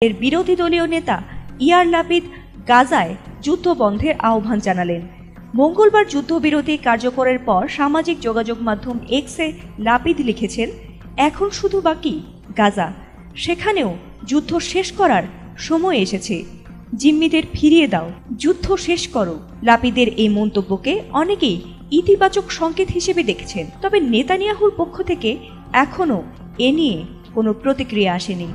এর বিরোধী দলীয় নেতা ইয়ার লাপিদ গাজায় যুদ্ধ বন্ধের আহ্বান জানালেন। মঙ্গলবার যুদ্ধবিরতি কার্যকরের পর সামাজিক যোগাযোগ মাধ্যম এক্সে লাপিদ লিখেছেন, এখন শুধু বাকি গাজা, সেখানেও যুদ্ধ শেষ করার সময় এসেছে, জিম্মিদের ফিরিয়ে দাও, যুদ্ধ শেষ করো। লাপিদের এই মন্তব্যকে অনেকেই ইতিবাচক সংকেত হিসেবে দেখছেন, তবে নেতানিয়াহুর পক্ষ থেকে এখনও এ নিয়ে কোনো প্রতিক্রিয়া আসেনি।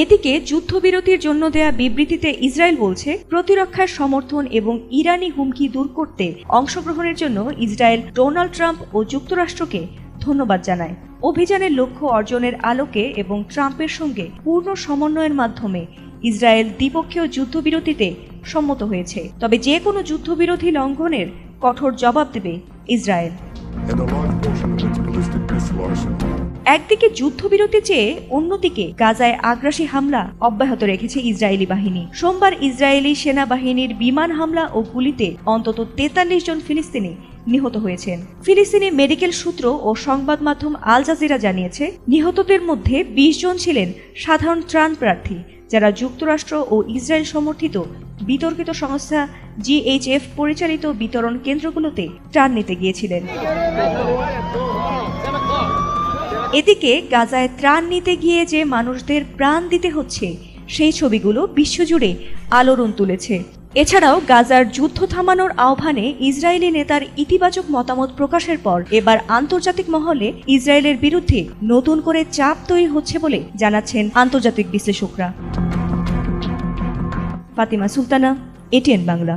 এদিকে যুদ্ধবিরতির জন্য দেয়া বিবৃতিতে ইসরায়েল বলছে, প্রতিরক্ষার সমর্থন এবং ইরানি হুমকি দূর করতে অংশগ্রহণের জন্য ইসরায়েল ডোনাল্ড ট্রাম্প ও যুক্তরাষ্ট্রকে ধন্যবাদ জানায়। অভিযানের লক্ষ্য অর্জনের আলোকে এবং ট্রাম্পের সঙ্গে পূর্ণ সমন্বয়ের মাধ্যমে ইসরায়েল দ্বিপক্ষীয় যুদ্ধবিরতিতে সম্মত হয়েছে। তবে যে কোনো যুদ্ধবিরতি লঙ্ঘনের কঠোর জবাব দেবে ইসরায়েল। একদিকে যুদ্ধবিরতি চেয়ে অন্যদিকে গাজায় আগ্রাসী হামলা অব্যাহত রেখেছে ইসরায়েলি বাহিনী। সোমবার ইসরায়েলি সেনাবাহিনীর বিমান হামলা ও গুলিতে অন্তত 43 জন ফিলিস্তিনি নিহত হয়েছেন। ফিলিস্তিনি মেডিকেল সূত্র ও সংবাদ মাধ্যম আল জাজিরা জানিয়েছে, নিহতদের মধ্যে 20 জন ছিলেন সাধারণ ত্রাণ প্রার্থী, যারা যুক্তরাষ্ট্র ও ইসরায়েল সমর্থিত বিতর্কিত সংস্থা জিএইচএফ পরিচালিত বিতরণ কেন্দ্রগুলোতে ত্রাণ নিতে গিয়েছিলেন। এদিকে গাজায় ত্রাণ নিতে গিয়ে যে মানুষদের প্রাণ দিতে হচ্ছে, সেই ছবিগুলো বিশ্বজুড়ে আলোড়ন তুলেছে। এছাড়াও গাজার যুদ্ধ থামানোর আহ্বানে ইসরায়েলি নেতার ইতিবাচক মতামত প্রকাশের পর এবার আন্তর্জাতিক মহলে ইসরায়েলের বিরুদ্ধে নতুন করে চাপ তৈরি হচ্ছে বলে জানাচ্ছেন আন্তর্জাতিক বিশ্লেষকরা। ফাতিমা সুলতানা, এটিএন বাংলা।